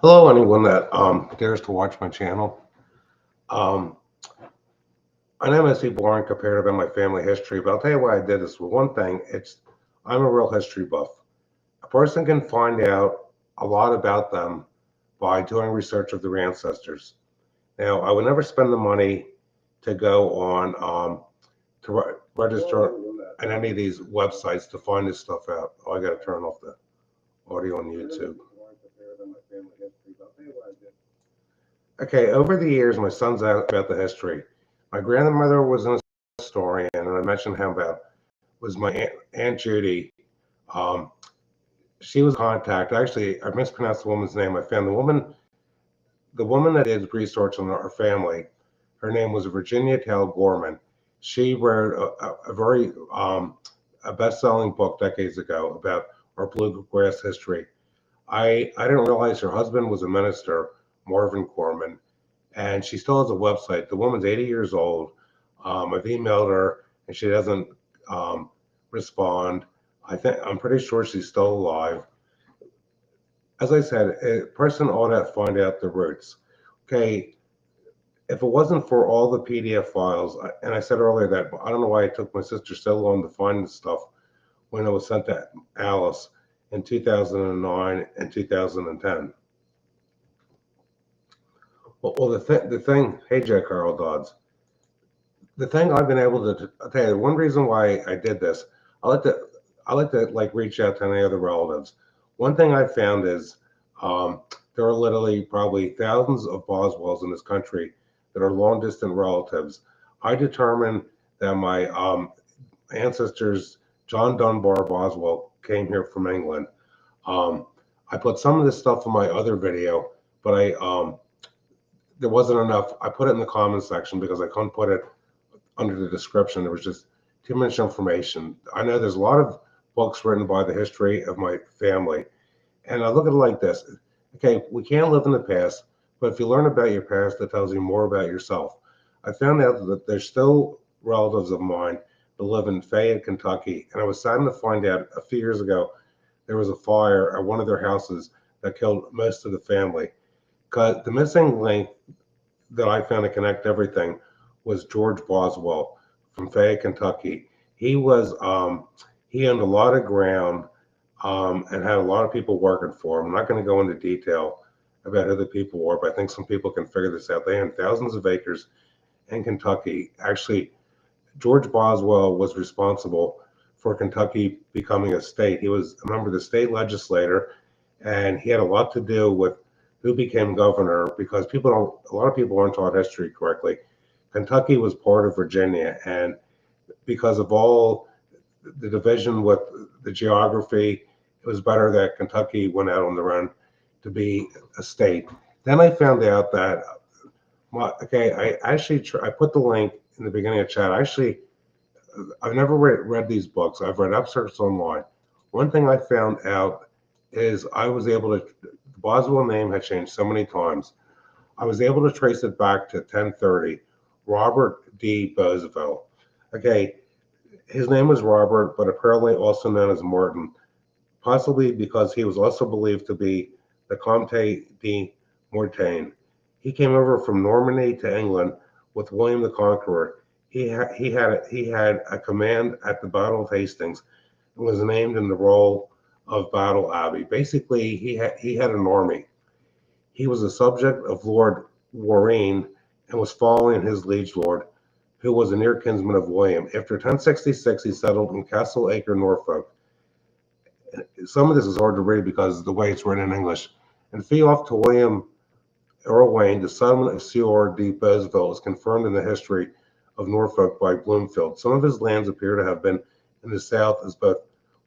Hello, anyone that dares to watch my channel. Um, I know most people aren't compared about my family history, but I'll tell you why I did this. For one thing, I'm a real history buff. A person can find out a lot about them by doing research of their ancestors. Now, I would never spend the money to go on register on any of these websites to find this stuff out. Oh, I got to turn off the audio on YouTube. Okay, over the years, my son's out about the history. My grandmother was an historian, and I mentioned how about was my aunt Judy. Um, she was contact. Actually, I mispronounced the woman's name. I found the woman that did research on our family. Her name was Virginia Tell Gorman. She wrote a very a best-selling book decades ago about our bluegrass history. I didn't realize her husband was a minister, Marvin Gorman, and she still has a website. The woman's 80 years old. I've emailed her, and she doesn't um, respond. I'm pretty sure she's still alive. As I said, a person ought to find out the roots. Okay, if it wasn't for all the PDF files, and I said earlier that I don't know why it took my sister so long to find this stuff when it was sent to Alice in 2009 and 2010. Well, the thing, hey, Jack Carl Dodds, the thing I've been able to I'll tell you one reason why I did this. I like to like reach out to any other relatives. One thing I found is um, there are literally probably thousands of Boswells in this country that are long distant relatives. I determined that my ancestors, John Dunbar Boswell, came here from England. Um, I put some of this stuff in my other video, but I there wasn't enough. I put it in the comments section because I couldn't put it under the description. There was just too much information. I know there's a lot of books written by the history of my family, and I look at it like this. Okay, we can't live in the past, but if you learn about your past, it tells you more about yourself. I found out that there's still relatives of mine that live in Fayette, Kentucky, and I was saddened to find out a few years ago there was a fire at one of their houses that killed most of the family. Because the missing link that I found to connect everything was George Boswell from Fayette, Kentucky. He was he owned a lot of ground and had a lot of people working for him. I'm not going to go into detail about who the people were, but I think some people can figure this out. They owned thousands of acres in Kentucky. Actually, George Boswell was responsible for Kentucky becoming a state. He was a member of the state legislature, and he had a lot to do with who became governor because a lot of people aren't taught history correctly. Kentucky was part of Virginia, and because of all the division with the geography, it was better that Kentucky went out on their own to be a state. Then I found out that, okay, I put the link in the beginning of chat. I've never read these books. I've read excerpts online. One thing I found out is I was able to, the Boswell name had changed so many times. I was able to trace it back to 1030, Robert D. Bosville. Okay, his name was Robert, but apparently also known as Martin, possibly because he was also believed to be the Comte de Mortain. He came over from Normandy to England with William the Conqueror. He had a command at the Battle of Hastings and was named in the role of Battle Abbey. Basically, he had an army. He was a subject of Lord Warrenne and was following his liege lord, who was a near kinsman of William. After 1066, he settled in Castle Acre, Norfolk. Some of this is hard to read because of the way it's written in English. And fee off to William Earl Wayne, the settlement of Sieur de Bosville is confirmed in the history of Norfolk by Bloomfield. Some of his lands appear to have been in the south, as both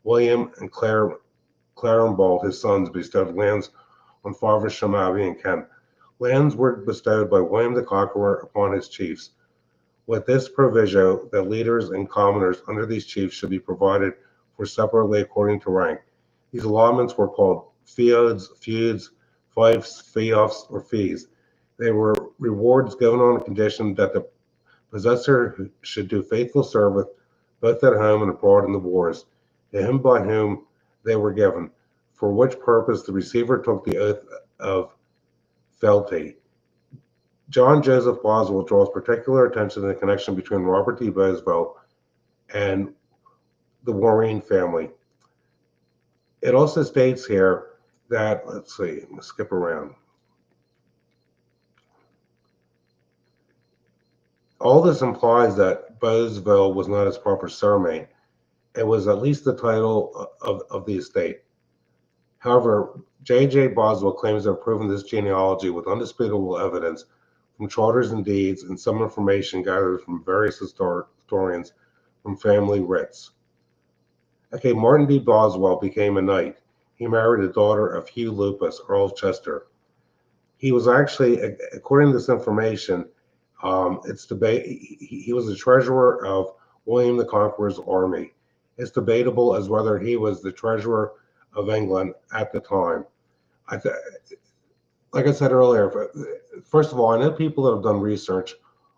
William and Clarenbold, his sons, bestowed lands on Faversham Abbey in Kent. Lands were bestowed by William the Conqueror upon his chiefs, with this proviso that leaders and commoners under these chiefs should be provided for separately according to rank. These allotments were called feuds, fiefs, feoffs, or fees. They were rewards given on condition that the possessor should do faithful service both at home and abroad in the wars, to him by whom they were given, for which purpose the receiver took the oath of fealty. John Joseph Boswell draws particular attention to the connection between Robert D. Boswell and the Warren family. It also states here that, let's see, I'm gonna skip around. All this implies that Boswell was not his proper surname. It was at least the title of the estate. However, J.J. Boswell claims to have proven this genealogy with undisputable evidence from charters and deeds and some information gathered from various historians from family writs. Okay, Martin D. Boswell became a knight. He married a daughter of Hugh Lupus, Earl of Chester. He was actually, according to this information, it's debate. He was the treasurer of William the Conqueror's army. It's debatable as whether he was the treasurer of England at the time. Like I said earlier, first of all, I know people that have done research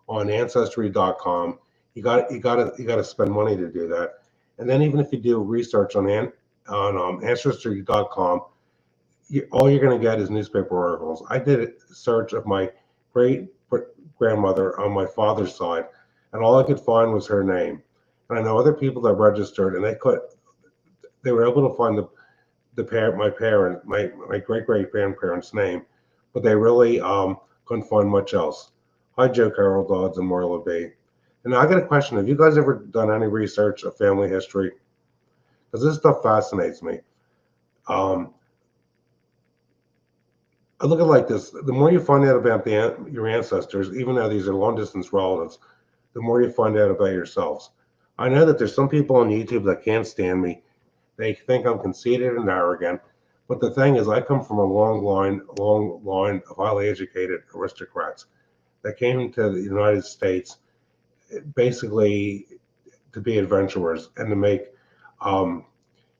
on ancestry.com. You got to spend money to do that. And then even if you do research on ancestry.com, all you're going to get is newspaper articles. I did a search of my great grandmother on my father's side, and all I could find was her name. And I know other people that registered, and they were able to find my great grandparents' name, but they really couldn't find much else. Hi, Joe Carroll Dodds and Marla B. And I got a question: have you guys ever done any research of family history? Because this stuff fascinates me. I look at it like this: the more you find out about your ancestors, even though these are long-distance relatives, the more you find out about yourselves. I know that there's some people on YouTube that can't stand me. They think I'm conceited and arrogant. But the thing is, I come from a long line of highly educated aristocrats that came to the United States basically to be adventurers and to make,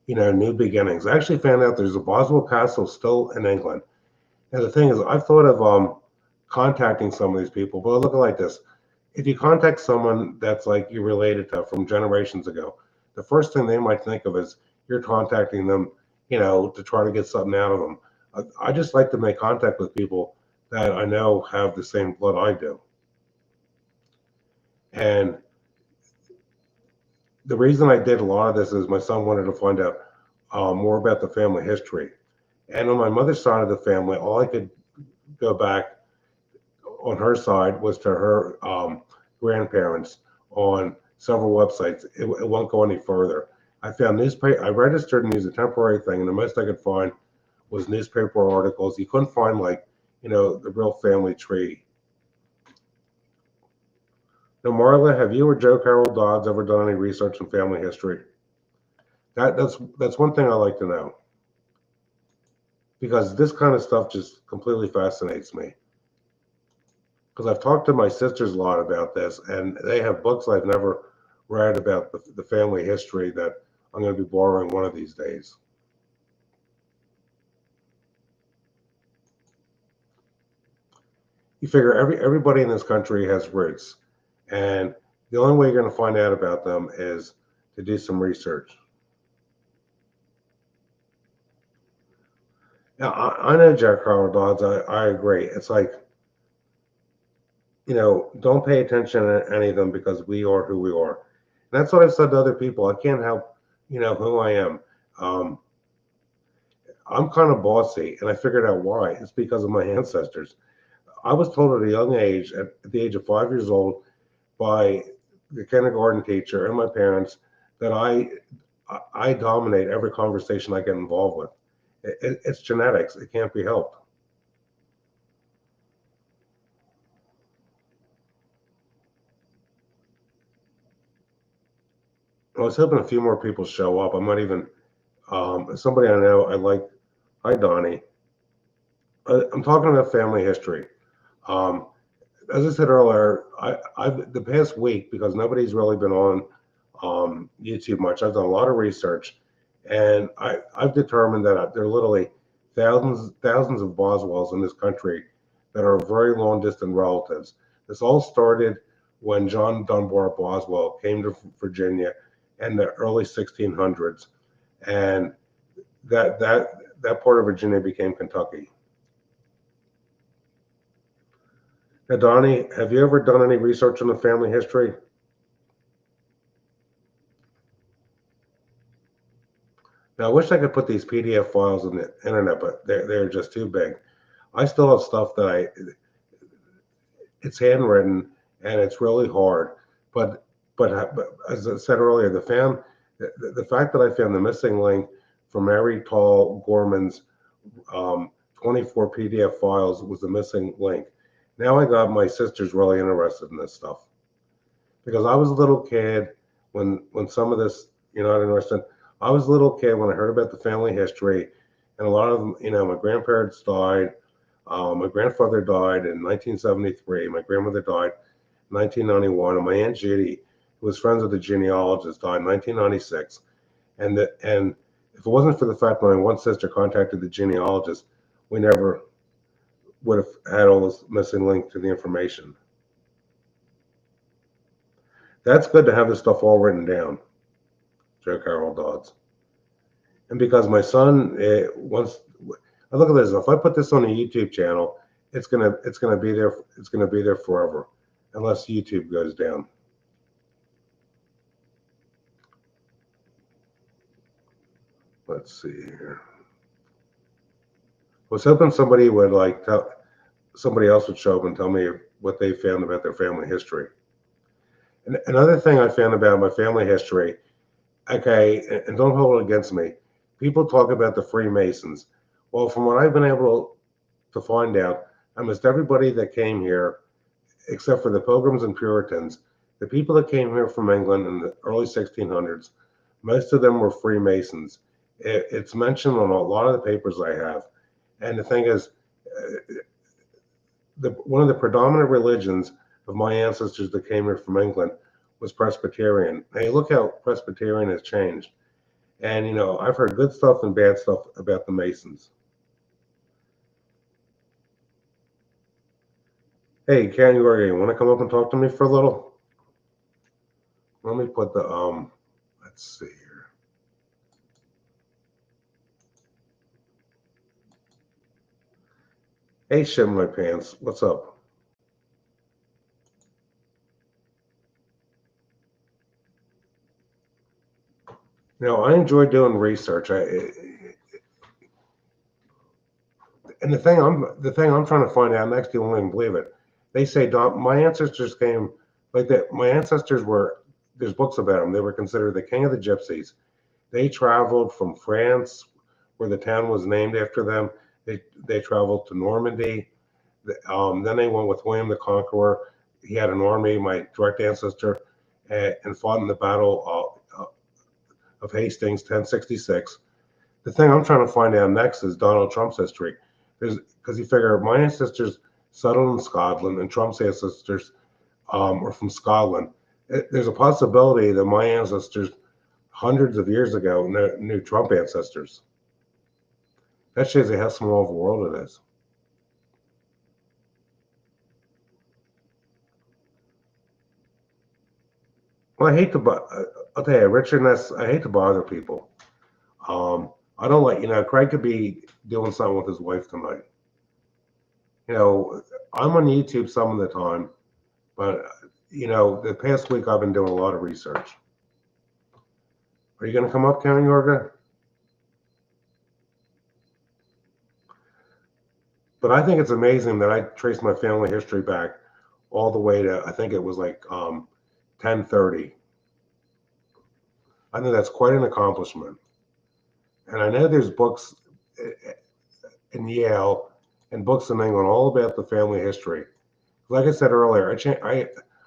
new beginnings. I actually found out there's a Boswell Castle still in England. And the thing is, I've thought of contacting some of these people, but I look at it like this. If you contact someone that's like you're related to from generations ago, the first thing they might think of is you're contacting them, to try to get something out of them. I just like to make contact with people that I know have the same blood I do. And the reason I did a lot of this is my son wanted to find out more about the family history. And on my mother's side of the family, all I could go back on her side was to her grandparents on several websites. It won't go any further. I found newspaper. I registered and used a temporary thing, and the most I could find was newspaper articles. You couldn't find the real family tree. Now, Marla, have you or Joe Carroll Dodds ever done any research on family history? That's one thing I like to know, because this kind of stuff just completely fascinates me. Because I've talked to my sisters a lot about this, and they have books I've never read about the family history that I'm going to be borrowing one of these days. You figure everybody in this country has roots, and the only way you're going to find out about them is to do some research. Now, I know Jack Carl Dodds. I agree. It's like, don't pay attention to any of them because we are who we are. And that's what I've said to other people. I can't help, who I am. I'm kind of bossy, and I figured out why. It's because of my ancestors. I was told at a young age, at the age of 5 years old, by the kindergarten teacher and my parents, that I dominate every conversation I get involved with. It's genetics. It can't be helped. I was hoping a few more people show up. I might even, somebody I know, I like. Hi, Donnie. I'm talking about family history. As I said earlier, I've the past week, because nobody's really been on YouTube much, I've done a lot of research, and I've determined that there are literally thousands of Boswells in this country that are very long distant relatives. This all started when John Dunbar Boswell came to Virginia in the early 1600s, and that part of Virginia became Kentucky. Now, Donnie, have you ever done any research on the family history? Now, I wish I could put these PDF files on the internet, but they're just too big. I still have stuff that it's handwritten and it's really hard. But as I said earlier, the fact that I found the missing link for Mary Tall Gorman's 24 PDF files was the missing link. Now I got my sisters really interested in this stuff because I was a little kid when some of this, not interested. I was a little kid when I heard about the family history, and a lot of them, my grandparents died. My grandfather died in 1973. My grandmother died in 1991, and my aunt Judy, who was friends with the genealogist, died in 1996. And if it wasn't for the fact that my one sister contacted the genealogist, we never would have had all this missing link to the information. That's good to have this stuff all written down, Joe Carroll Dodds. And because my son, once I look at this, if I put this on a YouTube channel, it's gonna be there. It's gonna be there forever, unless YouTube goes down. Let's see here. I was hoping somebody else would show up and tell me what they found about their family history. And another thing I found about my family history, okay, and don't hold it against me. People talk about the Freemasons. Well, from what I've been able to find out, almost everybody that came here, except for the Pilgrims and Puritans, the people that came here from England in the early 1600s, most of them were Freemasons. It's mentioned on a lot of the papers I have. And the thing is, one of the predominant religions of my ancestors that came here from England was Presbyterian. Now, you look how Presbyterian has changed. And, I've heard good stuff and bad stuff about the Masons. Hey, Ken, you want to come up and talk to me for a little? Let me put the, let's see here. Hey, shit in my pants. What's up? I enjoy doing research. And the thing I'm trying to find out next, you won't even believe it. They say, my ancestors came like that. My ancestors there's books about them. They were considered the king of the gypsies. They traveled from France, where the town was named after them. They traveled to Normandy. Then they went with William the Conqueror. He had an army, my direct ancestor, and fought in the Battle of Hastings, 1066. The thing I'm trying to find out next is Donald Trump's history. Because you figure my ancestors settled in Scotland and Trump's ancestors were from Scotland. There's a possibility that my ancestors hundreds of years ago knew Trump ancestors. That shows you how small of a world it is. Well, I'll tell you, Richard Ness, I hate to bother people. I don't like, Craig could be doing something with his wife tonight. I'm on YouTube some of the time, but, the past week I've been doing a lot of research. Are you going to come up, Karen Yorga? But I think it's amazing that I traced my family history back all the way to, I think it was like 1030. I think that's quite an accomplishment. And I know there's books in Yale and books in England all about the family history. Like I said earlier,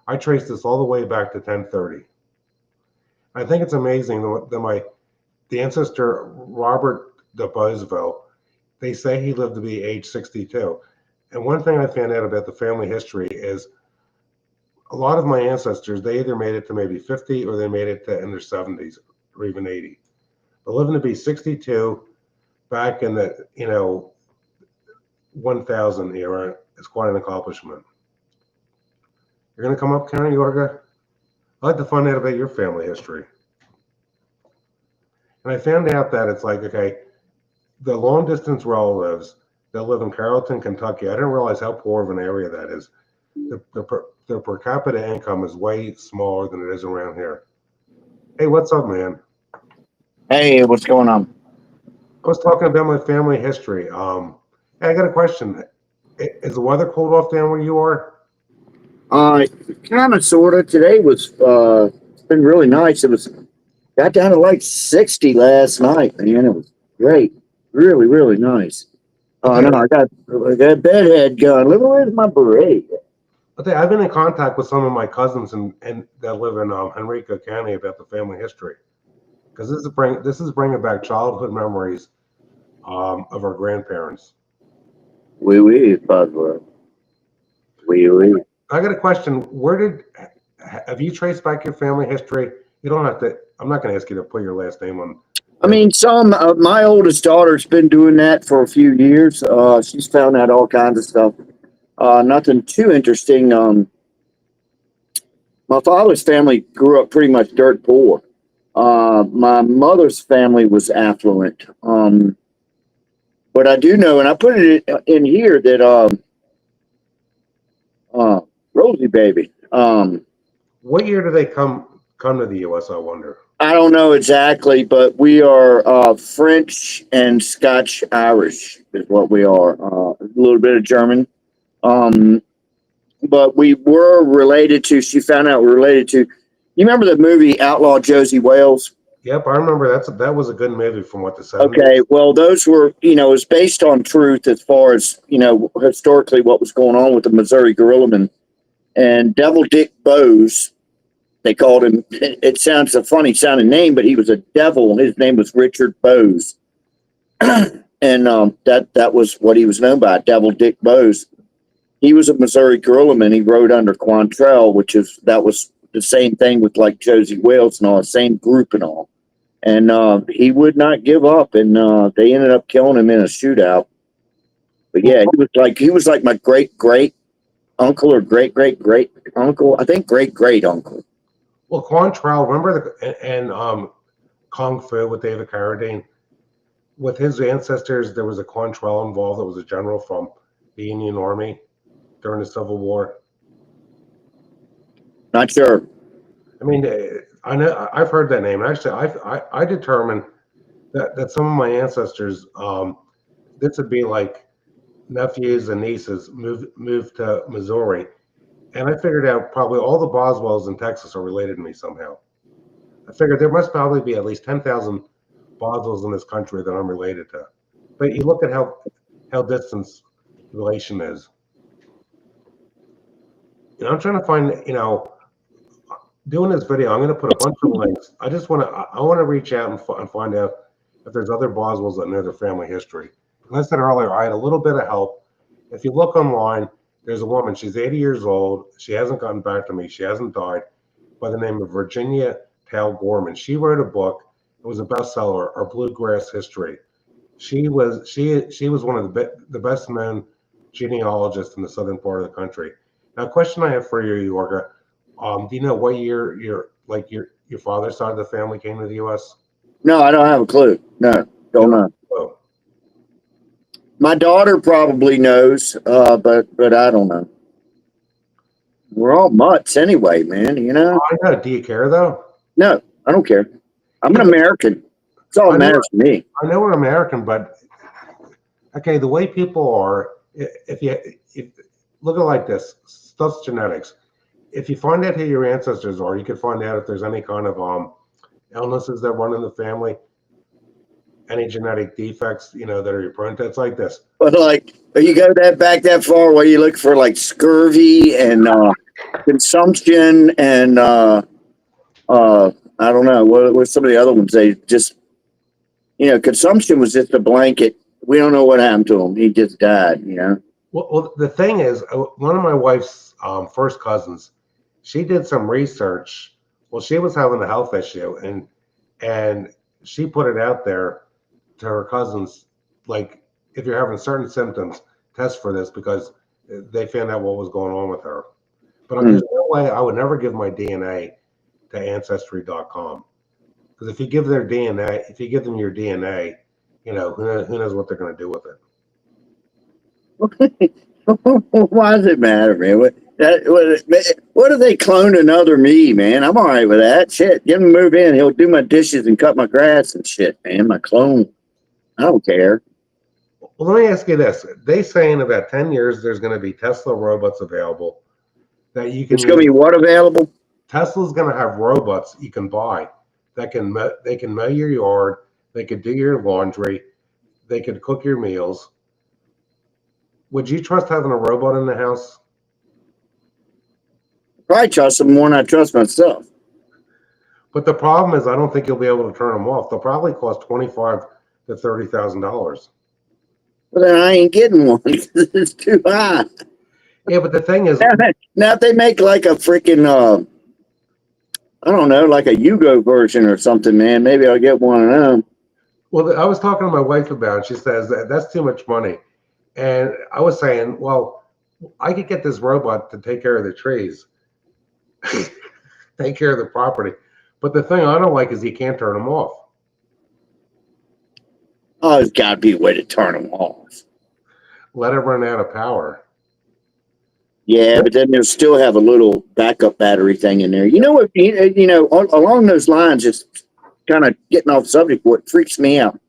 I traced this all the way back to 1030. I think it's amazing that the ancestor Robert Bosville, they say he lived to be age 62. And one thing I found out about the family history is a lot of my ancestors, they either made it to maybe 50 or they made it to in their 70s or even 80. But living to be 62 back in the 1000 era is quite an accomplishment. You're going to come up, Karen Yorga? I'd like to find out about your family history. And I found out that it's like, okay, the long distance relatives that live in Carrollton, Kentucky, I didn't realize how poor of an area that is. their per capita income is way smaller than it is around here. Hey, what's up, man? Hey, what's going on? I was talking about my family history. Hey, I got a question. Is the weather cold off down where you are? Uh, Kind of, sort of. Today was it's been really nice. It was got down to like 60 last night, man. It was great, really, really nice. Oh Okay, no, I got bedhead going. Look, where's my beret? okay. I've been in contact with some of my cousins and that live in Henrico County about the family history because this is bringing back childhood memories of our grandparents. Oui, oui, Boswell. Oui, oui. I got a question. Where did have you traced back your family history? You don't have to. I'm not going to ask you to put your last name on. I mean, some my oldest daughter's been doing that for a few years. She's found out all kinds of stuff. Nothing too interesting. My father's family grew up pretty much dirt poor. My mother's family was affluent. But I do know, and I put it in here that uh, Rosie baby. What year did they come to the U.S.? I wonder. I don't know exactly, but we are French and Scotch Irish is what we are. A little bit of German. Um, but we were related to. She found out we're related to. You remember the movie Outlaw Josie Wales? Yep, I remember that was a good movie from what the Okay, 70s. well, those were, it was based on truth as far as, historically what was going on with the Missouri Gorilla Men. And Devil Dick Bose, they called him, it sounds a funny sounding name, but he was a devil. His name was Richard Bose. And that was what he was known by, Devil Dick Bose. He was a Missouri Gorilla Man. He rode under Quantrell, that was the same thing with like Josie Wales and all, the same group and all. And he would not give up, and they ended up killing him in a shootout. But Well, yeah, he was like my great great uncle or great great great uncle. I think great great uncle. well, Quantrell, remember and Kung Fu with David Carradine? With his ancestors, there was a Quantrell involved that was a general from the Union Army during the Civil War. Not sure. I mean, I know I've heard that name. Actually, I determined that some of my ancestors, this would be like nephews and nieces, moved to Missouri, and I figured out probably all the Boswells in Texas are related to me somehow. I figured there must probably be at least 10,000 Boswells in this country that I'm related to. But you look at how distant relation is. I'm trying to find, doing this video, I'm going to put a bunch of links. I want to reach out and find out if there's other Boswells that know their family history. As I said earlier, I had a little bit of help. If you look online, there's a woman. She's 80 years old. She hasn't gotten back to me. She hasn't died. By the name of Virginia Tal Gorman. She wrote a book. It was a bestseller. Our Bluegrass History. She was one of the best known genealogists in the southern part of the country. Now, a question I have for you, Yorga. Do you know what year your father's side of the family came to the U.S.? No, I don't have a clue. No, You don't don't know. know. My daughter probably knows, but I don't know. We're all mutts anyway, man. I know. Do you care though? No, I don't care. I'm Yeah, an but American. That's all I that know matters to me. I know we're American, but okay, the way people are, if look at it like this, stuff's genetics. If you find out who your ancestors are, you can find out if there's any kind of illnesses that run in the family, any genetic defects, that are prone to. It's like this. But like, you go that back that far, where you look for like scurvy and consumption and I don't know what some of the other ones. They just consumption was just a blanket. We don't know what happened to him. He just died. Well, the thing is, one of my wife's first cousins, she did some research. Well, she was having a health issue, and she put it out there to her cousins, like if you're having certain symptoms, test for this because they found out what was going on with her. But Hmm. there's no way I would never give my DNA to Ancestry.com because if you give their DNA, if you give them your DNA, who knows what they're going to do with it. Why does it matter, man? What if they clone another me, man? I'm all right with that. Shit, get him to move in. He'll do my dishes and cut my grass and shit, man. My clone. I don't care. Well, let me ask you this. They say in about 10 years, there's going to be Tesla robots available that you can It's going to be use. what available? Tesla's going to have robots you can buy that they can mow your yard, they could do your laundry, they could cook your meals. Would you trust having a robot in the house? Probably trust them more than I trust myself. But the problem is, I don't think you'll be able to turn them off. They'll probably cost $25,000 to $30,000. Well, then I ain't getting one. It's too high. Yeah, but the thing is, Now if they make like a freaking, I don't know, like a Yugo version or something, man, maybe I'll get one of them. well, I was talking to my wife about it. She says that's too much money. And I was saying, well, I could get this robot to take care of the trees, take care of the property. But the thing I don't like is you can't turn them off. Oh, there's got to be a way to turn them off. Let it run out of power. Yeah, but then they'll still have a little backup battery thing in there. You know what? You know, along those lines, just kind of getting off subject, what freaks me out.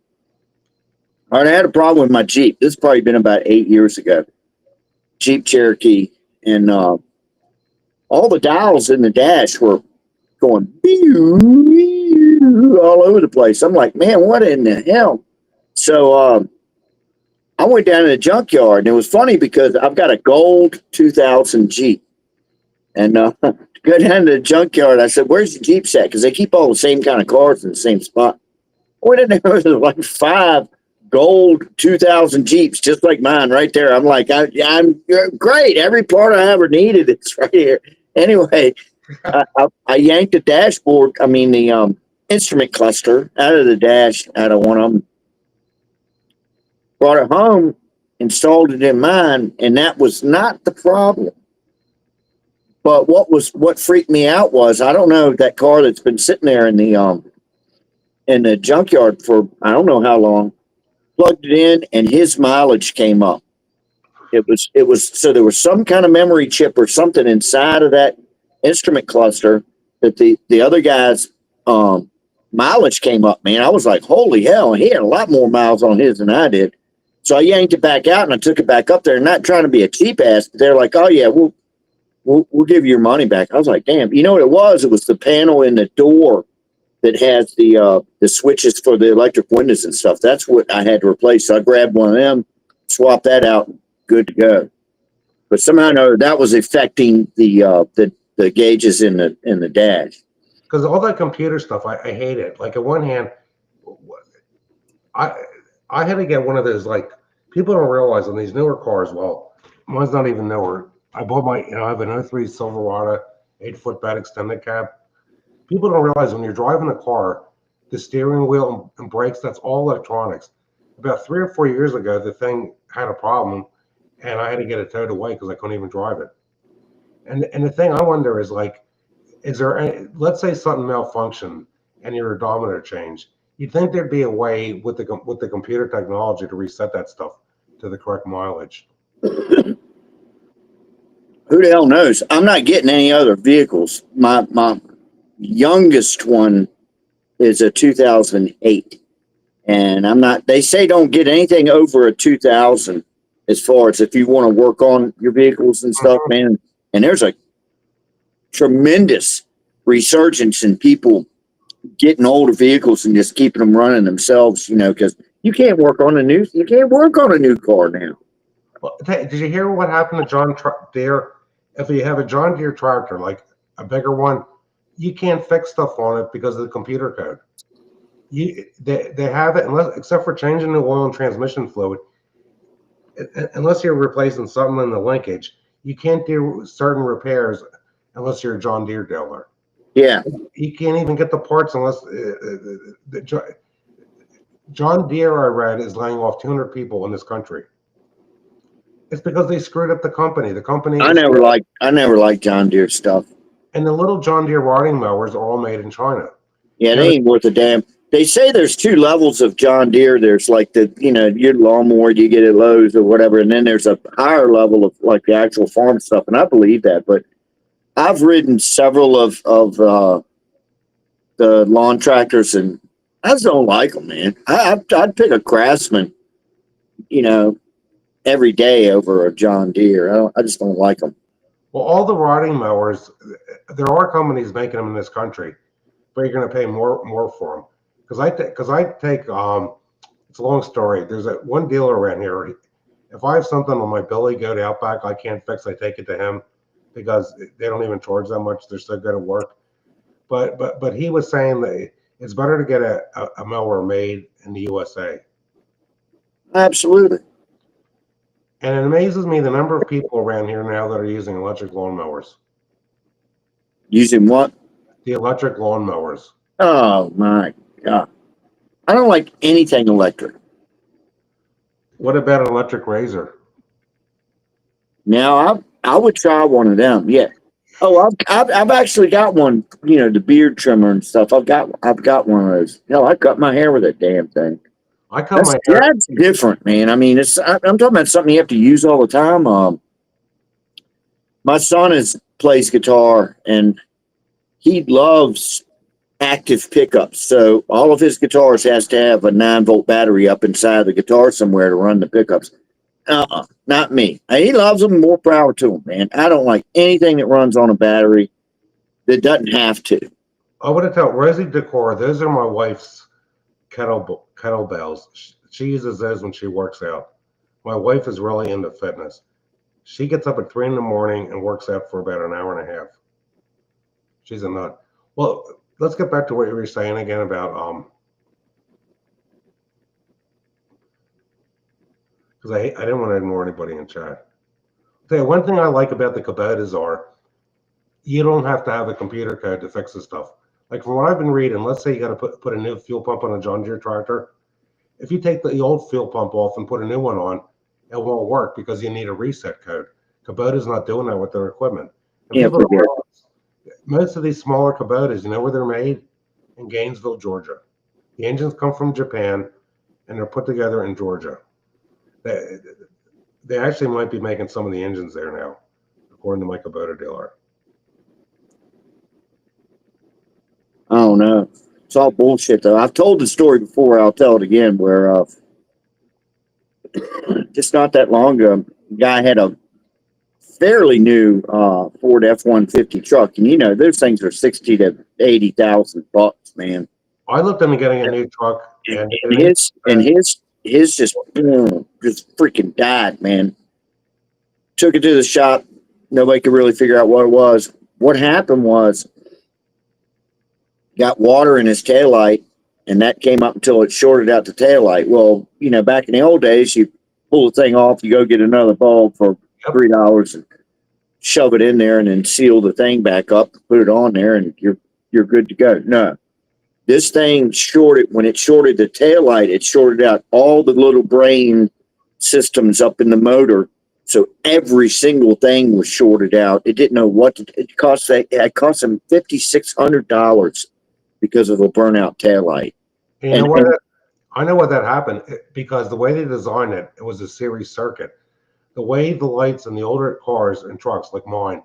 All right, I had a problem with my Jeep. This has probably been about 8 years ago. Jeep Cherokee, and all the dials in the dash were going all over the place. I'm like, man, what in the hell? So I went down to the junkyard, and it was funny because I've got a gold 2000 Jeep. And go down to the junkyard, I said, where's the Jeep at? Because they keep all the same kind of cars in the same spot. Well, there was like 5 gold 2000 Jeeps, just like mine right there. I'm like, I'm great. Every part I ever needed is right here. Anyway, I yanked the dashboard, the instrument cluster out of the dash, out of one of them. Brought it home, installed it in mine, and that was not the problem. But what freaked me out was, I don't know, that car that's been sitting there in the junkyard for I don't know how long, plugged it in and his mileage came up. It was so there was some kind of memory chip or something inside of that instrument cluster that the other guy's mileage came up, man. I was like, holy hell, he had a lot more miles on his than I did. So I yanked it back out and I took it back up there, not trying to be a cheap ass, but they're like, oh yeah, we'll give you your money back. I was like, damn, you know what it was? It was the panel in the door that has the switches for the electric windows and stuff. That's what I had to replace. So I grabbed one of them, swapped that out, good to go. But somehow or another, that was affecting the gauges in the dash. Because all that computer stuff, I hate it. Like, on one hand, I had to get one of those, like, people don't realize on these newer cars, well, mine's not even newer. I bought I have an 03 Silverado 8-foot bed extended cab. People don't realize when you're driving a car, the steering wheel and brakes, that's all electronics. About 3 or 4 years ago, the thing had a problem, and I had to get it towed away because I couldn't even drive it. And the thing I wonder is, like, is there any, let's say something malfunctioned and your odometer changed. You'd think there'd be a way with the computer technology to reset that stuff to the correct mileage. Who the hell knows? I'm not getting any other vehicles. My youngest one is a 2008, and I'm not. They say don't get anything over a 2000 as far as if you want to work on your vehicles and stuff, man. And there's a tremendous resurgence in people getting older vehicles and just keeping them running themselves, because you can't work on a new car now. Well, did you hear what happened to John Deere? If you have a John Deere tractor, like a bigger one, you can't fix stuff on it because of the computer code. They have it, except for changing the oil and transmission fluid, unless you're replacing something in the linkage, you can't do certain repairs unless you're a John Deere dealer. Yeah. You can't even get the parts unless John Deere, I read, is laying off 200 people in this country. It's because they screwed up the company. The company. I never liked John Deere stuff. And the little John Deere riding mowers are all made in China. Yeah, they ain't worth a damn. They say there's two levels of John Deere. There's like the, your lawnmower you get at Lowe's or whatever, and then there's a higher level of like the actual farm stuff. And I believe that, but I've ridden several of the lawn tractors, and I just don't like them, man. I'd pick a Craftsman, every day over a John Deere. I just don't like them. Well, all the riding mowers, there are companies making them in this country, but you're going to pay more for them. Because I take it's a long story. There's one dealer around here. If I have something on my Billy Goat Outback I can't fix, I take it to him because they don't even charge that much. They're so good at work. But he was saying that it's better to get a mower made in the USA. Absolutely. And it amazes me the number of people around here now that are using electric lawnmowers. Using what? The electric lawnmowers. Oh my God. I don't like anything electric. What about an electric razor? Now I would try one of them. Yeah. Oh, I've actually got one. The beard trimmer and stuff. I've got one of those. Hell, I cut my hair with that damn thing. I cut my hair. That's different, man. I mean, I'm talking about something you have to use all the time. My son plays guitar and he loves active pickups. So all of his guitars has to have a 9-volt battery up inside the guitar somewhere to run the pickups. Not me. He loves them. More power to him, man. I don't like anything that runs on a battery that doesn't have to. I would tell Rosie Decor, those are my wife's kettlebells. She uses those when she works out. My wife is really into fitness. She gets up at 3 in the morning and works out for about an hour and a half. She's a nut. Well, let's get back to what you were saying again about because I didn't want to ignore anybody in chat. Okay, one thing I like about the Kubotas are you don't have to have a computer code to fix the stuff. Like from what I've been reading, let's say you got to put a new fuel pump on a John Deere tractor. If you take the old fuel pump off and put a new one on, it won't work because you need a reset code. Kubota's not doing that with their equipment. And most of these smaller Kubotas, you know where they're made? In Gainesville, Georgia. The engines come from Japan and they're put together in Georgia. They actually might be making some of the engines there now, according to my Kubota dealer. Oh no, it's all bullshit though. I've told the story before. I'll tell it again. Where just not that long ago, a guy had a fairly new Ford F-150 truck, and those things are $60,000 to $80,000, man. I looked into getting a new truck, and his just freaking died, man. Took it to the shop. Nobody could really figure out what it was. What happened was, got water in his taillight, and that came up until it shorted out the taillight. Well, back in the old days, you pull the thing off, you go get another bulb for $3 and shove it in there, and then seal the thing back up, put it on there, and you're good to go. No. This thing shorted, when it shorted the taillight, it shorted out all the little brain systems up in the motor. So every single thing was shorted out. It didn't know what it cost. It cost him $5,600 because of a burnout taillight. I know what that happened because the way they designed it, it was a series circuit. The way the lights in the older cars and trucks like mine,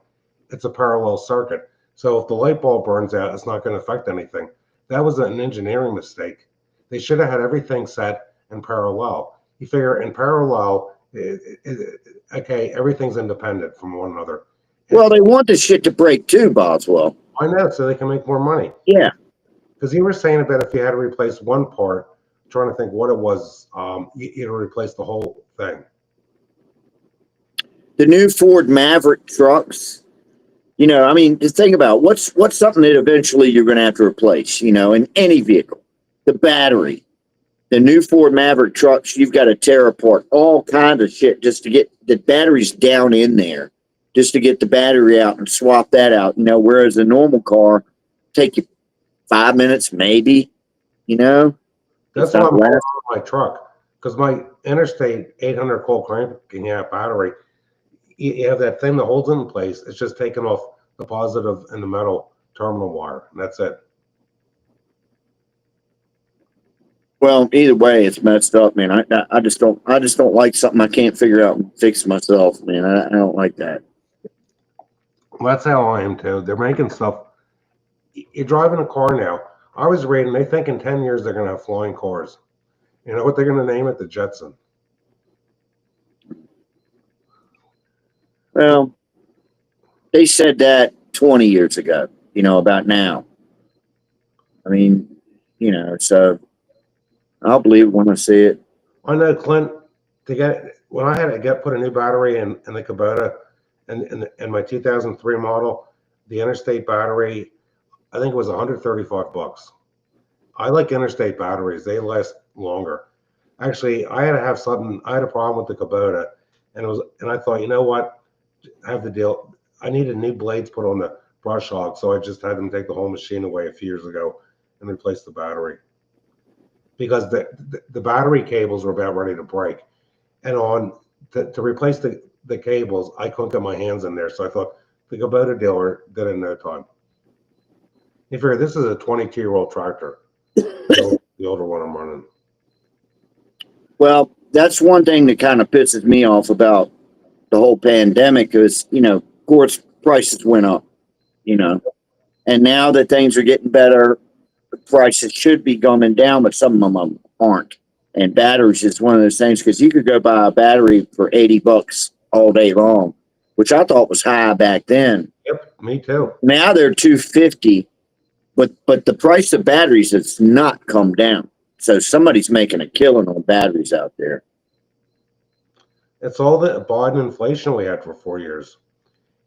it's a parallel circuit. So if the light bulb burns out, it's not going to affect anything. That was an engineering mistake. They should have had everything set in parallel. You figure in parallel, okay, everything's independent from one another. Well, they want this shit to break too, Boswell. I know, so they can make more money. Yeah. Because you were saying about if you had to replace one part, I'm trying to think what it was, you replace the whole thing. The new Ford Maverick trucks, just think about what's something that eventually you're going to have to replace, in any vehicle. The battery. The new Ford Maverick trucks, you've got to tear apart all kinds of shit just to get the batteries down in there, just to get the battery out and swap that out, whereas a normal car take you 5 minutes, maybe, That's why I'm on my truck, because my Interstate 800 cold cranking battery, you have that thing that holds it in place. It's just taking off the positive and the metal terminal wire, and that's it. Well, either way, it's messed up, man. I just don't like something I can't figure out and fix myself, man. I don't like that. Well, that's how I am too. They're making stuff. You're driving a car now. I was reading, they think in 10 years they're going to have flying cars. You know what they're going to name it? The Jetson. Well, they said that 20 years ago, about now. I mean, so I'll believe it when I see it. I know, Clint, when I had to put a new battery in the Kubota and my 2003 model, the interstate battery, I think it was $135. I like interstate batteries. They last longer. Actually, I had a problem with the Kubota, and I thought, you know what? I have the deal. I needed new blades put on the brush hog, so I just had them take the whole machine away a few years ago and replace the battery. Because the battery cables were about ready to break. And to replace the cables, I couldn't get my hands in there. So I thought the Kubota dealer did it in no time. You figure this is a 22-year-old tractor, the older one I'm running. Well, that's one thing that kind of pisses me off about the whole pandemic is, of course, prices went up, and now that things are getting better, the prices should be coming down, but some of them aren't. And batteries is one of those things because you could go buy a battery for $80 all day long, which I thought was high back then. Yep, me too. Now they're $250, but the price of batteries has not come down. So somebody's making a killing on batteries out there. It's all the Biden inflation we had for 4 years.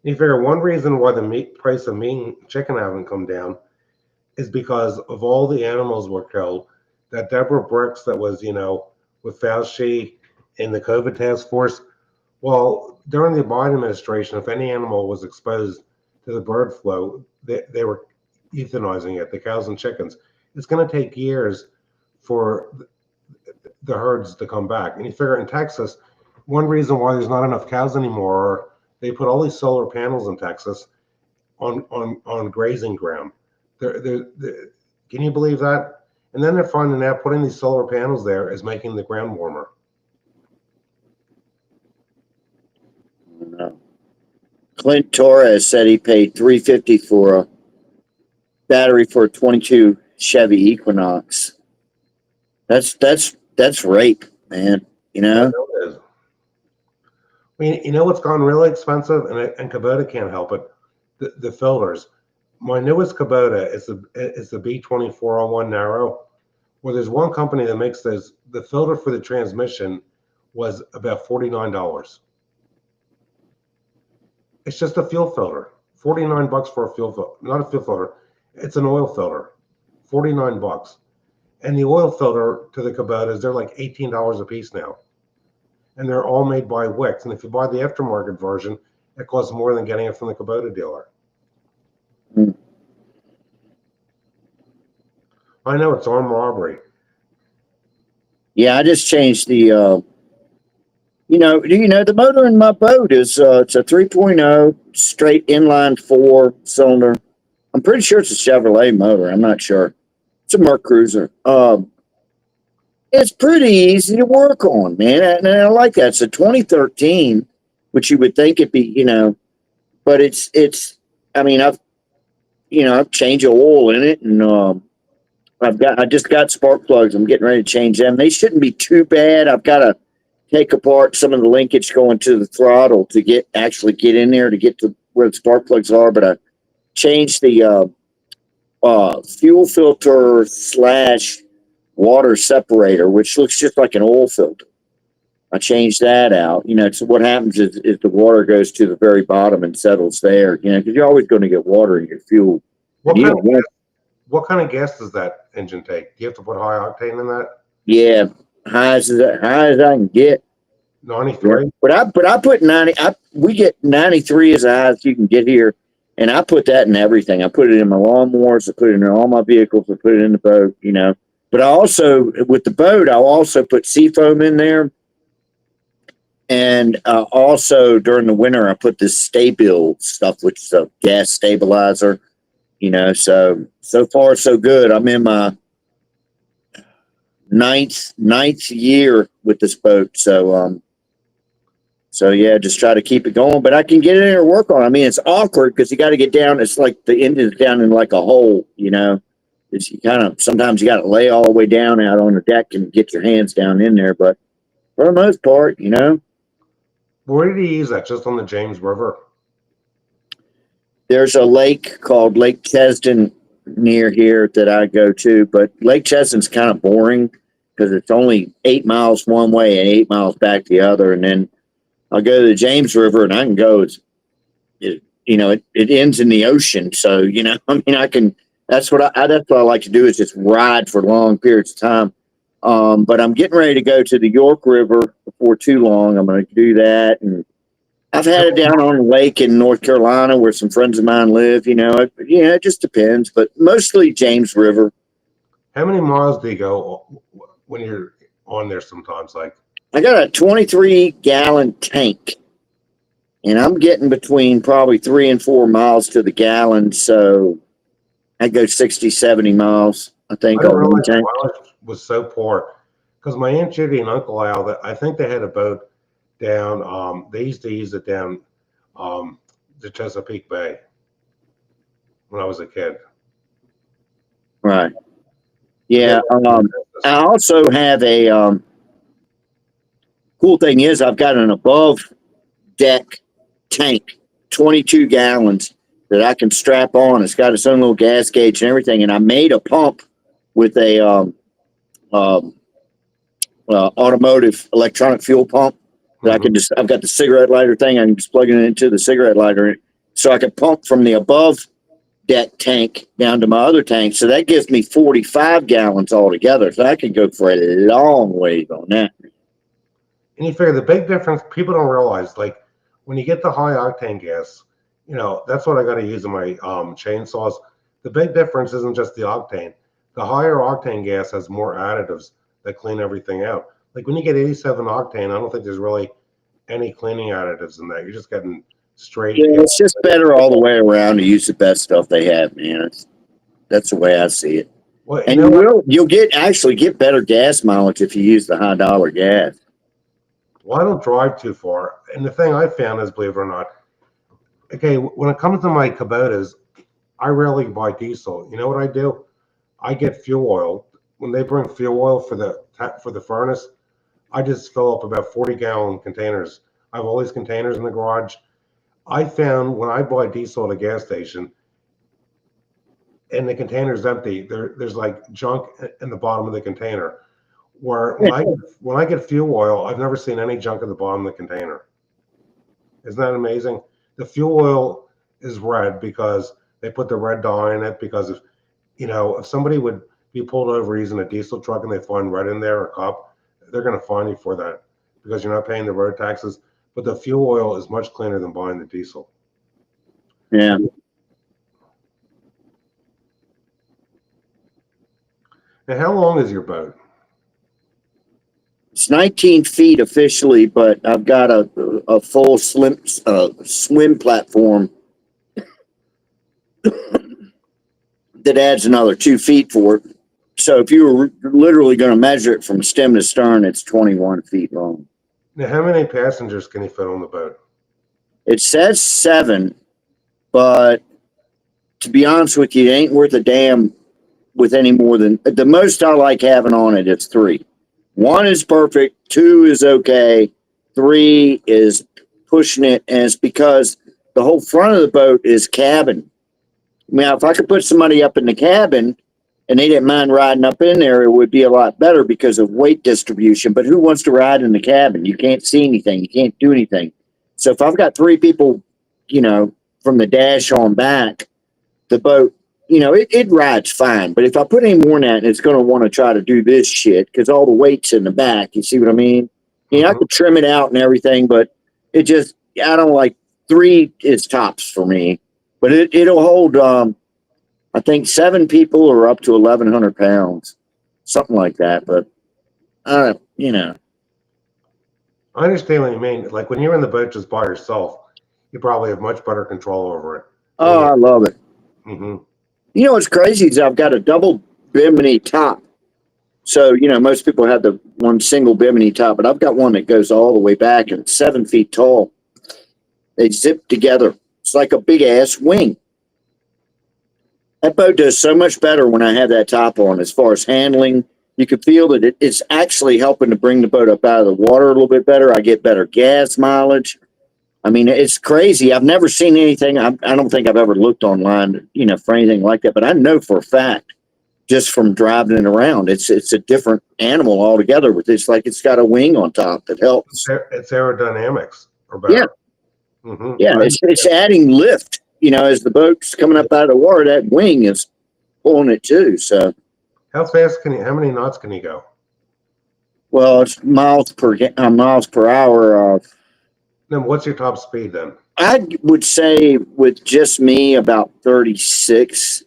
You figure one reason why the price of meat and chicken haven't come down is because of all the animals were killed. That Deborah Brooks that was, with Fauci in the COVID task force. Well, during the Biden administration, if any animal was exposed to the bird flu, they were euthanizing it, the cows and chickens. It's going to take years for the herds to come back. And you figure in Texas, one reason why there's not enough cows anymore, they put all these solar panels in Texas on grazing ground. Can you believe that? And then they're finding out putting these solar panels there is making the ground warmer. Clint Torres said he paid $350 for a battery for a 22 Chevy Equinox. That's rape, man. I know it is. I mean, you know what's gone really expensive, and Kubota can't help it. The filters. My newest Kubota is the B2401 Narrow, where there's one company that makes those. The filter for the transmission was about $49. It's just a fuel filter. $49 for a fuel filter, not a fuel filter. It's an oil filter. $49. And the oil filter to the Kubotas, they're like $18 a piece now. And they're all made by Wix. And if you buy the aftermarket version, it costs more than getting it from the Kubota dealer. I know, it's armed robbery. Yeah, I just changed the the motor in my boat is it's a 3.0 straight inline 4-cylinder. I'm pretty sure it's a Chevrolet motor. I'm not sure. It's a Merc Cruiser. It's pretty easy to work on, man, and I like that. It's a 2013, which you would think it'd be, but it's. I mean, I've changed oil in it, and I just got spark plugs. I'm getting ready to change them. They shouldn't be too bad. I've got to take apart some of the linkage going to the throttle to actually get in there to get to where the spark plugs are. But I changed the fuel filter / water separator, which looks just like an oil filter. I changed that out. So what happens is the water goes to the very bottom and settles there. Because you're always going to get water in your fuel. What kind of gas does that engine take? Do you have to put high octane in that? Yeah, high as I can get. 93. Yeah. But I put 90. We get 93 as high as you can get here, and I put that in everything. I put it in my lawnmowers. I put it in all my vehicles. I put it in the boat. But I also with the boat, I'll also put seafoam in there, and also during the winter, I put this Stay-Build stuff, which is a gas stabilizer. So far so good. I'm in my ninth year with this boat. So yeah, just try to keep it going. But I can get in there and work on it. I mean, it's awkward because you got to get down. It's like the engine's down in like a hole, you know. It's you kind of sometimes you got to lay all the way down out on the deck and get your hands down in there. But for the most part, you know. Where did he use that? Just on the James River? There's a lake called Lake Chesden near here that I go to, but Lake Chesden's kind of boring because it's only 8 miles one way and 8 miles back the other, and then I'll go to the James River and I can go. It ends in the ocean, so you know. I mean, I can. That's what I like to do is just ride for long periods of time. But I'm getting ready to go to the York River before too long. I'm going to do that, and I've had it down on a lake in North Carolina where some friends of mine live. You know, it just depends, but mostly James River. How many miles do you go when you're on there sometimes? Like, I got a 23-gallon tank, and I'm getting between probably 3 and 4 miles to the gallon. So I go 60, 70 miles, I think. I didn't realize the mileage was so poor because my Aunt Judy and Uncle Al, I think they had a boat down. They used to use it down the Chesapeake Bay when I was a kid. Right. Yeah. I also have a cool thing is I've got an above deck tank, 22 gallons that I can strap on. It's got its own little gas gauge and everything. And I made a pump with a automotive electronic fuel pump that I can just, I've got the cigarette lighter thing. I can just plug it into the cigarette lighter. So I can pump from the above deck tank down to my other tank. So that gives me 45 gallons altogether. So I can go for a long ways on that. And you figure the big difference, people don't realize, like when you get the high octane gas, you know, that's what I got to use in my chainsaws. The big difference isn't just the octane. The higher octane gas has more additives that clean everything out. Like when you get 87 octane, I don't think there's really any cleaning additives in that. You're just getting straight. Yeah, it's just better all the way around to use the best stuff they have, man. That's the way I see it. Well, and you'll actually get better gas mileage if you use the high dollar gas. Well, I don't drive too far. And the thing I found is, believe it or not, okay, when it comes to my Kubotas, I rarely buy diesel. You know what I do? I get fuel oil. When they bring fuel oil for the furnace, I just fill up about 40-gallon containers. I have all these containers in the garage. I found when I buy diesel at a gas station and the container's empty, there's like junk in the bottom of the container. Where when I get fuel oil, I've never seen any junk at the bottom of the container. Isn't that amazing? The fuel oil is red because they put the red dye in it, because if somebody would be pulled over using a diesel truck and they find red in there, a cop, they're going to fine you for that because you're not paying the road taxes. But the fuel oil is much cleaner than buying the diesel. Yeah. Now, how long is your boat? It's 19 feet officially, but I've got a full swim platform that adds another 2 feet for it. So if you were literally going to measure it from stem to stern, it's 21 feet long. Now, how many passengers can you fit on the boat? It says 7, but to be honest with you, it ain't worth a damn with any more than the most I like having on it. It's 3. 1 is perfect. 2 is okay. 3 is pushing it, and it's because the whole front of the boat is cabin. Now, if I could put somebody up in the cabin and they didn't mind riding up in there, it would be a lot better because of weight distribution. But who wants to ride in the cabin? You can't see anything. You can't do anything. So if I've got 3 people, from the dash on back, the boat, it rides fine. But if I put any more in that, it's going to want to try to do this shit because all the weight's in the back. You see what I mean? I could trim it out and everything, but I don't like 3 is tops for me. But it'll hold, I think 7 people or up to 1,100 pounds, something like that. But, I understand what you mean. Like when you're in the boat just by yourself, you probably have much better control over it. Oh, I love it. Mm-hmm. What's crazy is I've got a double bimini top. So, most people have the one single bimini top, but I've got one that goes all the way back and it's 7 feet tall. They zip together. It's like a big ass wing. That boat does so much better when I have that top on as far as handling. You can feel that it's actually helping to bring the boat up out of the water a little bit better. I get better gas mileage. I mean, it's crazy. I've never seen anything. I don't think I've ever looked online, for anything like that. But I know for a fact, just from driving it around, it's a different animal altogether. With it's like it's got a wing on top that helps. It's aerodynamics or better. Yeah, Mm-hmm. yeah. It's adding lift. As the boat's coming up out of the water, that wing is pulling it too. So, how fast can you? How many knots can you go? Well, it's miles per hour. Then what's your top speed then? I would say with just me about 36,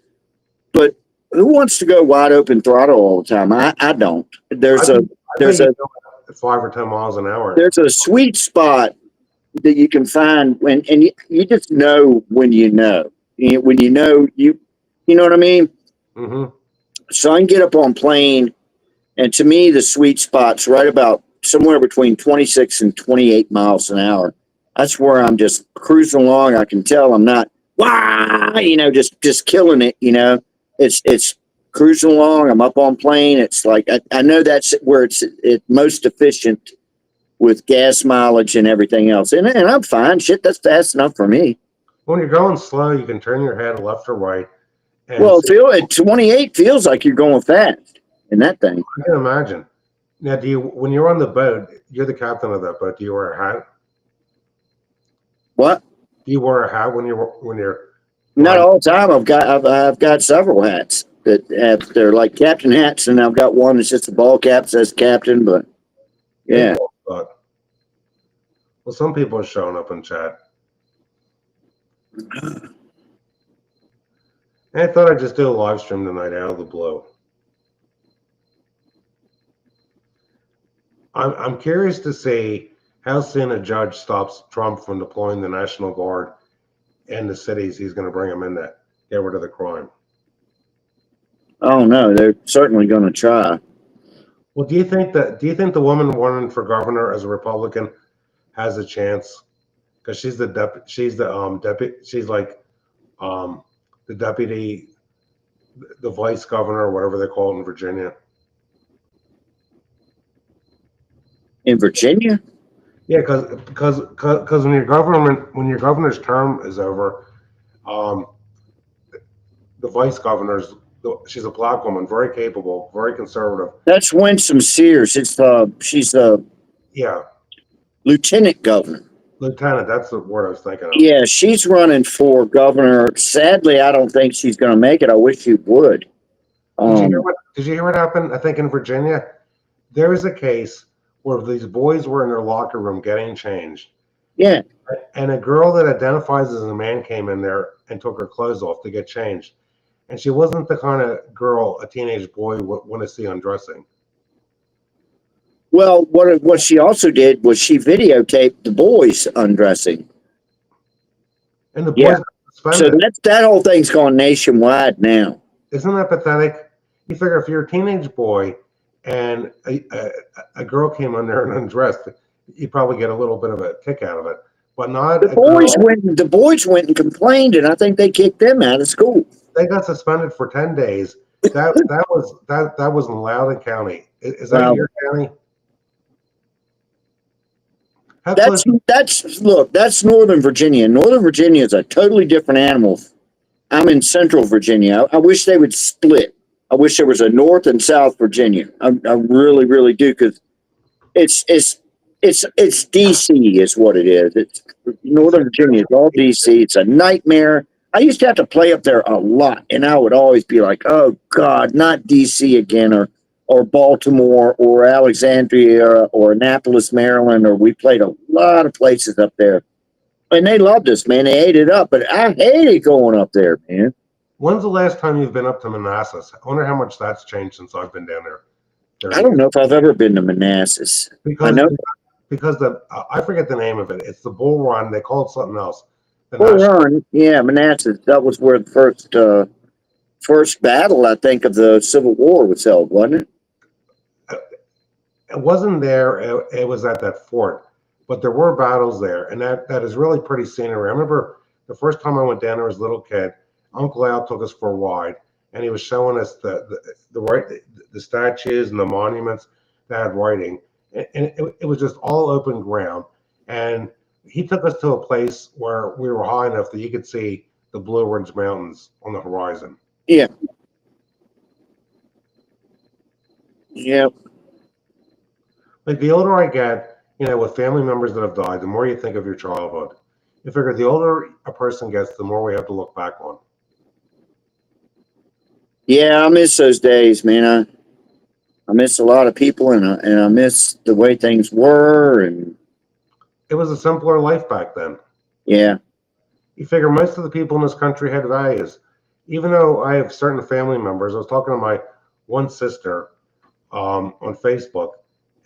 but who wants to go wide open throttle all the time? I don't. There's a 5 or 10 miles an hour. There's a sweet spot that you can find and you just know when you know. When you know what I mean? Mm-hmm. So I can get up on plane, and to me the sweet spot's right about somewhere between 26 and 28 miles an hour. That's where I'm just cruising along. I can tell I'm not just killing it, It's cruising along. I'm up on plane. It's like I know that's where it's most efficient with gas mileage and everything else. And I'm fine. Shit, that's fast enough for me. When you're going slow, you can turn your head left or right. Well, at 28 feels like you're going fast in that thing. I can imagine. Now, when you're on the boat, you're the captain of that boat. Do you wear a hat? What? Do you wear a hat when you're? Not all the time. I've got several hats they're like captain hats, and I've got one that's just a ball cap that says captain. But yeah. Well, some people are showing up in chat. I thought I'd just do a live stream tonight out of the blue. I'm curious to see how soon a judge stops Trump from deploying the National Guard in the cities he's going to bring them in to get rid of the crime. Oh no, they're certainly going to try. Well, do you think the woman running for governor as a Republican has a chance? Because she's the deputy, the vice governor, or whatever they call it in Virginia. In Virginia? Yeah, because when your governor's term is over, the vice governor's she's a black woman, very capable, very conservative. That's Winsome Sears. She's the lieutenant governor. Lieutenant, that's the word I was thinking of. Yeah, she's running for governor. Sadly, I don't think she's going to make it. I wish she would. Did you hear what happened? I think in Virginia, there was a case where these boys were in their locker room getting changed. Yeah. And a girl that identifies as a man came in there and took her clothes off to get changed. And she wasn't the kind of girl a teenage boy would want to see undressing. Well, what she also did was she videotaped the boys undressing. And the boys got suspended. So that whole thing's gone nationwide now. Isn't that pathetic? You figure if you're a teenage boy and a girl came in there and undressed, you probably get a little bit of a kick out of it. But not the boys went and complained, and I think they kicked them out of school. They got suspended for 10 days. That was in Loudoun County. Is that your county? That's Northern Virginia. Northern Virginia is a totally different animal. I'm in Central Virginia. I wish they would split. I wish there was a North and South Virginia. I really, really do, because it's DC is what it is. It's Northern Virginia is all DC. It's a nightmare. I used to have to play up there a lot, and I would always be like, "Oh God, not DC again," or Baltimore, or Alexandria, or Annapolis, Maryland, or we played a lot of places up there. And they loved us, man. They ate it up, but I hated going up there, man. When's the last time you've been up to Manassas? I wonder how much that's changed since I've been down there. I don't know if I've ever been to Manassas. Because I forget the name of it. It's the Bull Run. They call it something else. Bull Run, yeah, Manassas. That was where the first battle, I think, of the Civil War was held, wasn't it? it wasn't there. It was at that fort, but there were battles there, and that is really pretty scenery. I remember the first time I went down there as a little kid. Uncle Al took us for a ride, and he was showing us the statues and the monuments that had writing, and it was just all open ground. And he took us to a place where we were high enough that you could see the Blue Ridge Mountains on the horizon. Yeah. Yeah. Like the older I get, with family members that have died, the more you think of your childhood. You figure the older a person gets, the more we have to look back on. Yeah, I miss those days, man. I miss a lot of people, and I miss the way things were, and It was a simpler life back then. yeah. You figure most of the people in this country had values. Even though I have certain family members, I was talking to my one sister on Facebook,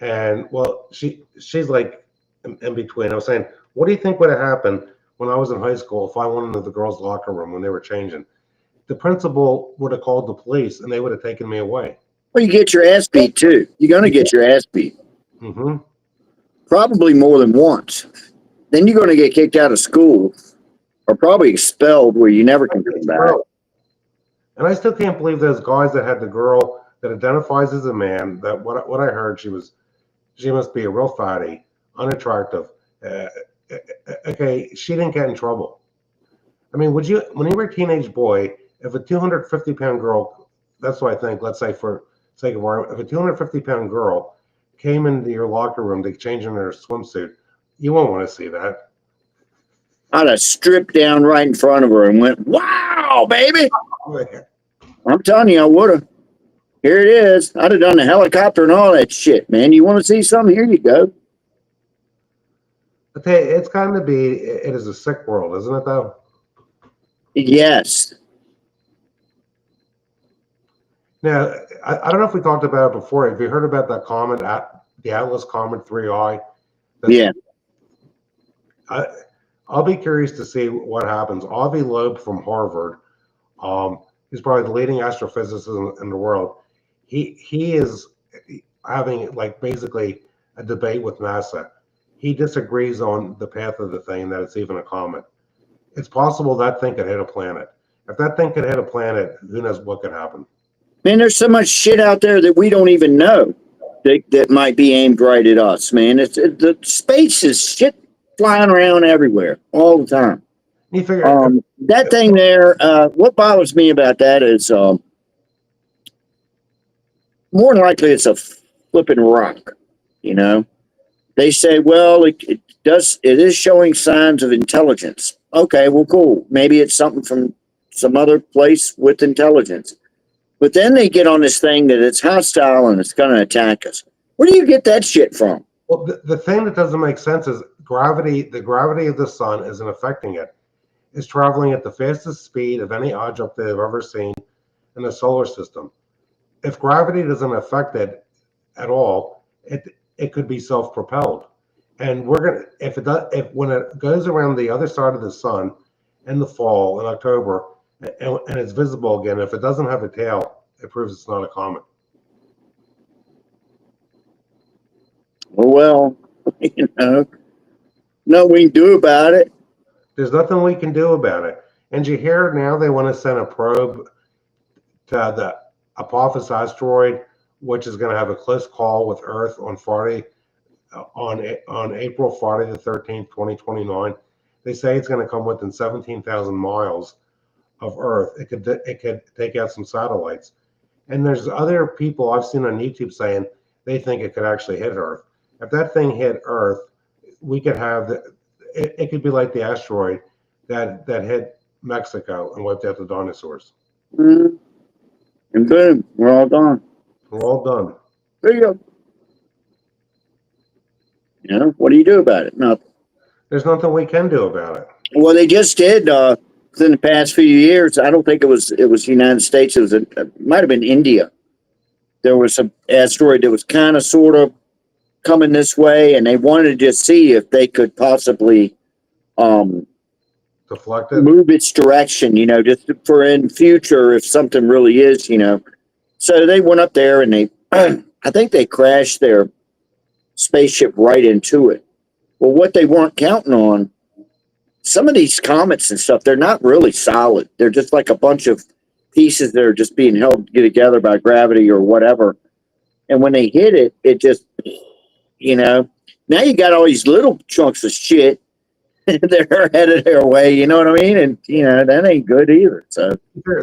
and well, she's like in between. I was saying, what do you think would have happened when I was in high school if I went into the girls' locker room when they were changing? The principal would have called the police, and they would have taken me away. Well, you get your ass beat too. You're gonna get your ass beat. Mm-hmm. Probably more than once. Then you're gonna get kicked out of school, or probably expelled, where you never can come back. And I still can't believe those guys that had the girl that identifies as a man. That what I heard, she must be a real fatty, unattractive. Okay, she didn't get in trouble. I mean, when you were a teenage boy, if a 250-pound girl, that's what I think. Let's say for sake of argument, if a 250-pound girl came into your locker room to change in her swimsuit, you won't want to see that. I'd have stripped down right in front of her and went, "Wow, baby!" I'm telling you, I would have. Here it is. I'd have done the helicopter and all that shit, man. You want to see something? Here you go. But it's kind of it is a sick world, isn't it, though? Yes. Now, I don't know if we talked about it before. Have you heard about that comet, the Atlas Comet 3I? Yeah. I'll be curious to see what happens. Avi Loeb from Harvard, he's probably the leading astrophysicist in the world. He is having like basically a debate with NASA. He disagrees on the path of the thing, that it's even a comet. It's possible that thing could hit a planet. If that thing could hit a planet, who knows what could happen? Man, there's so much shit out there that we don't even know that might be aimed right at us, man. The space is shit flying around everywhere all the time. You figure that thing there, what bothers me about that is more than likely it's a flipping rock, They say, well, it is showing signs of intelligence. Okay, well, cool. Maybe it's something from some other place with intelligence. But then they get on this thing that it's hostile and it's going to attack us. Where do you get that shit from? Well, the thing that doesn't make sense is gravity. The gravity of the sun isn't affecting it. It's traveling at the fastest speed of any object they've ever seen in the solar system. If gravity doesn't affect it at all, it could be self-propelled. And when it goes around the other side of the sun in the fall in October and it's visible again, if it doesn't have a tail, it proves it's not a comet. Well, nothing we can do about it. There's nothing we can do about it. And you hear now they want to send a probe to the Apophis asteroid, which is going to have a close call with Earth on Friday, on April Friday the 13th, 2029. They say it's going to come within 17,000 miles of Earth. It could take out some satellites. And there's other people I've seen on YouTube saying they think it could actually hit Earth. If that thing hit Earth, we could have it could be like the asteroid that hit Mexico and wiped out the dinosaurs. Mm-hmm. And boom, we're all gone. We're all done. There you go. What do you do about it? Nothing. There's nothing we can do about it. Well, they just did within the past few years. I don't think it was the United States. It might have been India. There was an asteroid that was kind of sort of coming this way, and they wanted to see if they could possibly deflect it, move its direction, just for in future if something really is, So they went up there and they, I think they crashed their spaceship right into it. Well, what they weren't counting on, some of these comets and stuff, they're not really solid. They're just like a bunch of pieces that are just being held together by gravity or whatever. And when they hit it, it just, now you got all these little chunks of shit that are headed their way, you know what I mean? And, that ain't good either. So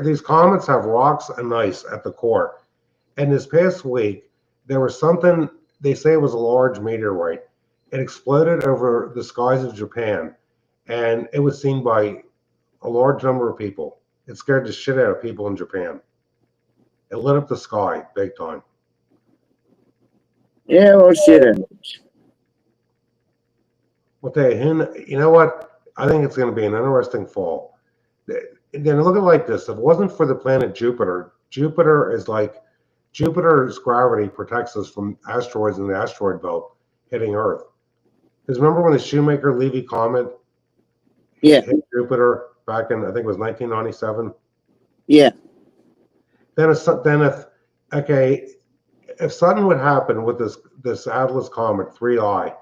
these comets have rocks and ice at the core. And this past week, there was something, they say it was a large meteorite. It exploded over the skies of Japan, and it was seen by a large number of people. It scared the shit out of people in Japan. It lit up the sky big time. Yeah, well, shit. Well, tell you know what? I think it's going to be an interesting fall. Then look at it like this. If it wasn't for the planet Jupiter, Jupiter's gravity protects us from asteroids in the asteroid belt hitting Earth. Because remember when the Shoemaker-Levy comet hit Jupiter back in, I think it was 1997? Yeah. If something would happen with this Atlas comet 3I,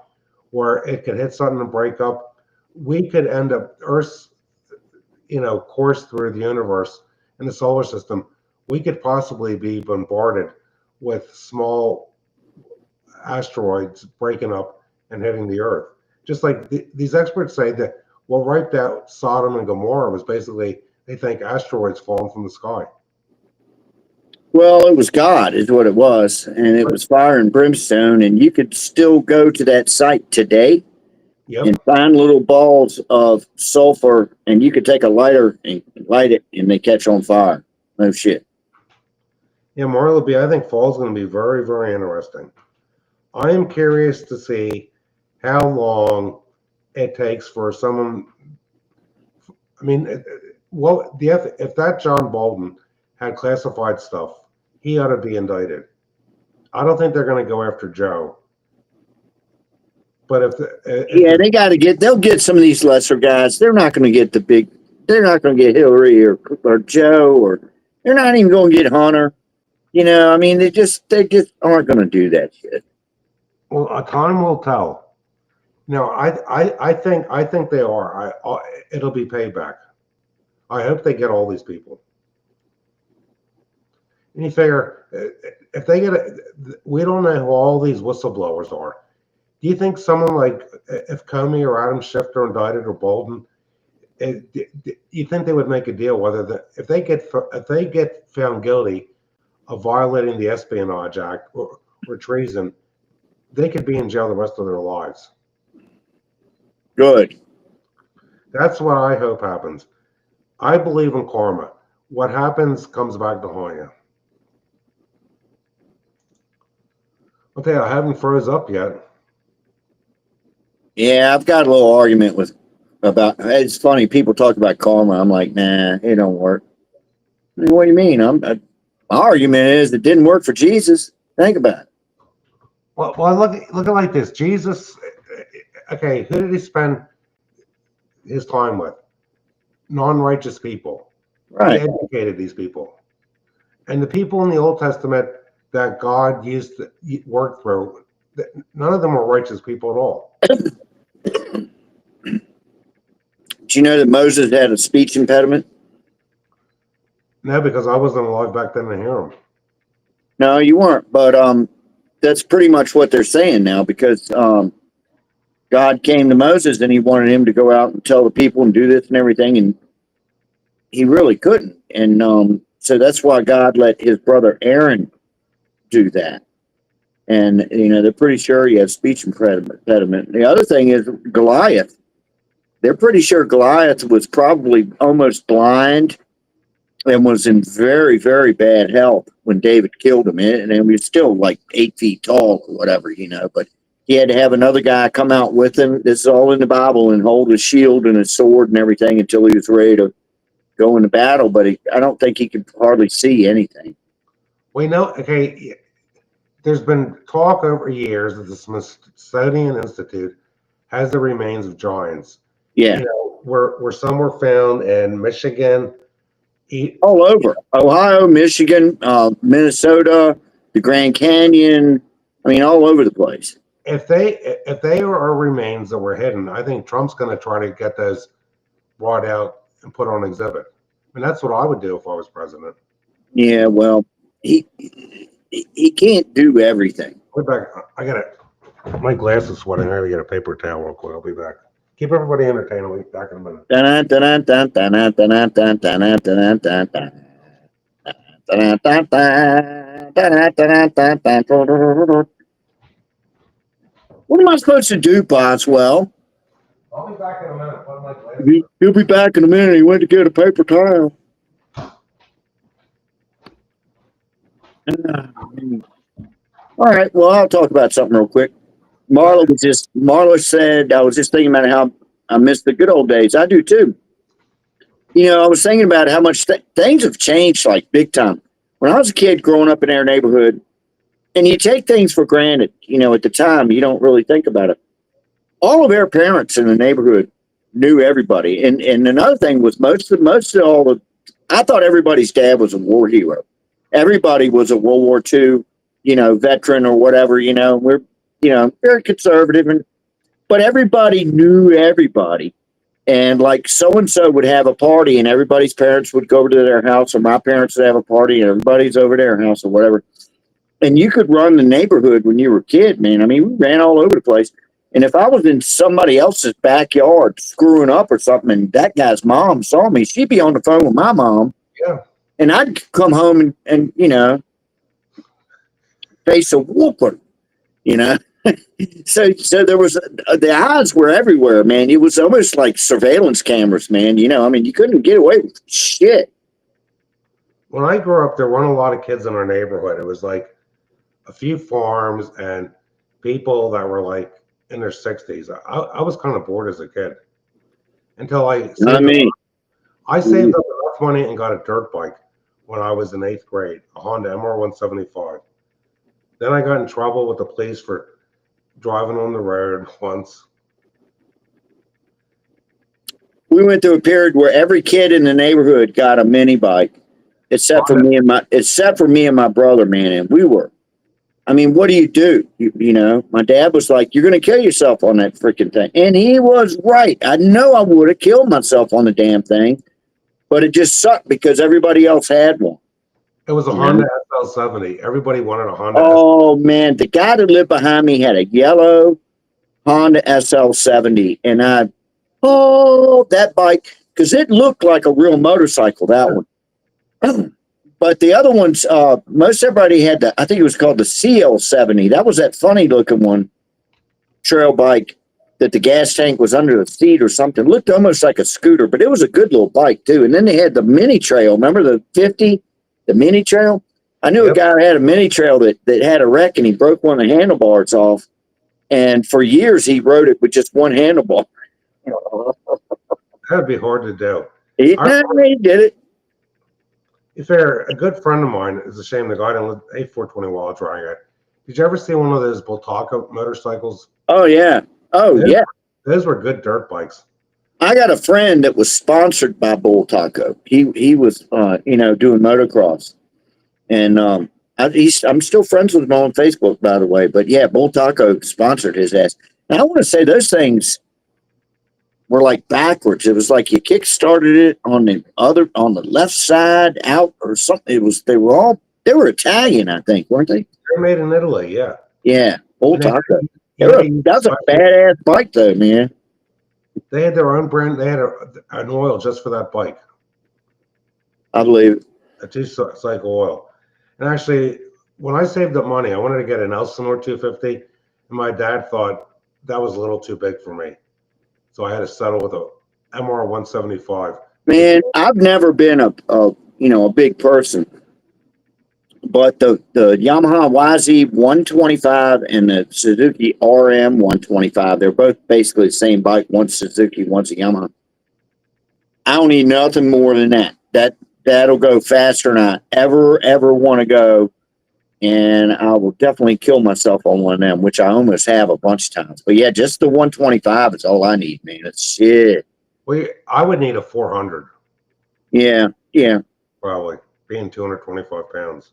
where it could hit something and break up, we could end up Earth's course through the universe in the solar system. We could possibly be bombarded with small asteroids breaking up and hitting the Earth. Just like these experts say that what wiped out Sodom and Gomorrah was basically, they think, asteroids falling from the sky. Well, it was God is what it was, and it was fire and brimstone, and you could still go to that site today and find little balls of sulfur, and you could take a lighter and light it, and they catch on fire. No shit. Yeah, Marla B, I think fall's going to be very, very interesting. I am curious to see how long it takes for someone. I mean, if that John Bolton had classified stuff, he ought to be indicted. I don't think they're going to go after Joe. But they'll get some of these lesser guys. They're not going to get they're not going to get Hillary or Joe, or they're not even going to get Hunter. I mean, they just aren't going to do that shit. Well, time will tell. No, I think they are. It'll be payback. I hope they get all these people. And you figure, if they we don't know who all these whistleblowers are. Do you think someone like, if Comey or Adam Schiff are indicted or Bolton, you think they would make a deal if they get found guilty of violating the Espionage Act or treason, they could be in jail the rest of their lives. Good. That's what I hope happens. I believe in karma. What happens comes back to haunt you. I'll tell you, I haven't froze up yet. Yeah, I've got a little argument about. It's funny, people talk about karma. I'm like, nah, it don't work. What do you mean? My argument is it didn't work for Jesus. Think about it. Well, look at it like this. Jesus, okay, who did he spend his time with? Non-righteous people. Right. He educated these people. And the people in the Old Testament that God used to work through, none of them were righteous people at all. Do you know that Moses had a speech impediment? No, because I wasn't alive back then to hear him. No, you weren't. But that's pretty much what they're saying now, because God came to Moses and he wanted him to go out and tell the people and do this and everything, and he really couldn't. And so that's why God let his brother Aaron do that. And, they're pretty sure he had speech impediment. The other thing is Goliath. They're pretty sure Goliath was probably almost blind and was in very, very bad health when David killed him. And he was still like 8 feet tall or whatever, but he had to have another guy come out with him. This is all in the Bible, and hold his shield and his sword and everything until he was ready to go into battle. But I don't think he could hardly see anything. We know, okay, there's been talk over years that the Smithsonian Institute has the remains of giants. Yeah. Where some were found in Michigan. All over. Ohio, Michigan, Minnesota, the Grand Canyon. I mean, all over the place. if they are remains that were hidden, I think Trump's going to try to get those brought out and put on exhibit. I mean, that's what I would do if I was president. Yeah, well, he can't do everything. Wait back. I got it. My glass is sweating. I gotta get a paper towel real quick. I'll be back. Keep everybody entertained. I'll be back in a minute. What am I supposed to do, Boswell? I'll be back in a minute. Put my glass. He'll be back in a minute. He went to get a paper towel. All right. Well, I'll talk about something real quick. Marla said, I was just thinking about how I miss the good old days. I do too. You know, I was thinking about how much things have changed like big time. When I was a kid growing up in our neighborhood, and you take things for granted, you know, at the time, you don't really think about it. All of our parents in the neighborhood knew everybody. And another thing was I thought everybody's dad was a war hero. Everybody was a World War II, you know, veteran or whatever, you know, we're, you know, very conservative, but everybody knew everybody. And like so-and-so would have a party and everybody's parents would go over to their house, or my parents would have a party and everybody's over their house or whatever. And you could run the neighborhood when you were a kid, man. I mean, we ran all over the place. And if I was in somebody else's backyard screwing up or something, and that guy's mom saw me, she'd be on the phone with my mom. Yeah. And I'd come home and you know, face a whooping, you know. So there was, the eyes were everywhere, man. It was almost like surveillance cameras, man. You know, I mean, you couldn't get away with shit. When I grew up, there weren't a lot of kids in our neighborhood. It was like a few farms and people that were like in their 60s. I was kind of bored as a kid until I saved up enough money and got a dirt bike when I was in 8th grade, a Honda MR175. Then I got in trouble with the police for driving on the road once. We went through a period where every kid in the neighborhood got a mini bike, except for me and my brother, man. And we were, I mean, what do? You know, my dad was like, "You're going to kill yourself on that freaking thing," and he was right. I know I would have killed myself on the damn thing, but it just sucked because everybody else had one. It was a Honda SL70. Everybody wanted a Honda. Oh man, the guy that lived behind me had a yellow Honda SL70, and that bike, because it looked like a real motorcycle, that one. But the other ones, most everybody had I think it was called the CL70. That was that funny looking one, trail bike that the gas tank was under the seat or something. It looked almost like a scooter, but it was a good little bike too. And then they had the mini trail. Remember the 50, the mini trail? I knew a guy who had a mini trail that had a wreck and he broke one of the handlebars off. And for years he rode it with just one handlebar. That'd be hard to do. He did it. If a good friend of mine, it's a shame the guy didn't live 8420 while trying it. Did you ever see one of those Bultaco motorcycles? Oh yeah. Yeah. Those were good dirt bikes. I got a friend that was sponsored by Bultaco. He was you know, doing motocross. And I'm still friends with him on Facebook, by the way. But yeah, Bultaco sponsored his ass. Now I want to say those things were like backwards. It was like you kick started it on the left side out or something. They were Italian, I think, weren't they? They're made in Italy, yeah. Yeah, Bultaco. That was a badass bike though, man. They had their own brand. They had an oil just for that bike. I believe it. A 2-cycle oil. And actually, when I saved up money, I wanted to get an Elsinore 250, and my dad thought that was a little too big for me. So I had to settle with a MR175. Man, I've never been a big person, but the Yamaha YZ 125 and the Suzuki RM 125, they're both basically the same bike. One's Suzuki, one's a Yamaha. I don't need nothing more than that. That'll go faster than I ever want to go. And I will definitely kill myself on one of them, which I almost have a bunch of times. But yeah, just the 125 is all I need, man. It's shit. Well, I would need a 400. Yeah. Probably, being 225 pounds.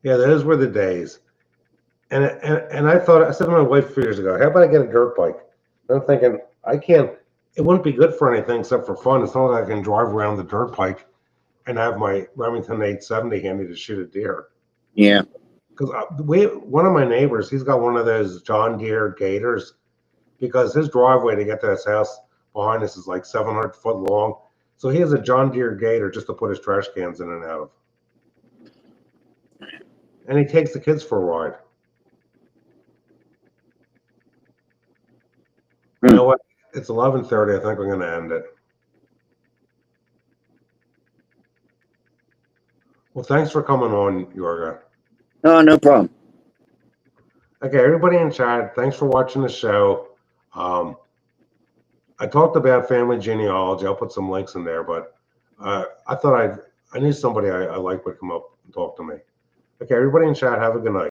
Yeah, those were the days. And I said to my wife a few years ago, how about I get a dirt bike? And I'm thinking, I can't, it wouldn't be good for anything except for fun. It's not like I can drive around the dirt bike and have my Remington 870 handy to shoot a deer. Yeah. Because one of my neighbors, he's got one of those John Deere Gators, because his driveway to get to his house behind us is like 700 foot long. So he has a John Deere Gator just to put his trash cans in and out of. And he takes the kids for a ride. You know what? It's 11:30. I think I'm going to end it. Well, thanks for coming on, Yorga. No problem. Okay, everybody in chat, thanks for watching the show. I talked about family genealogy. I'll put some links in there, but I thought I knew somebody I like would come up and talk to me. Okay, everybody in chat, have a good night.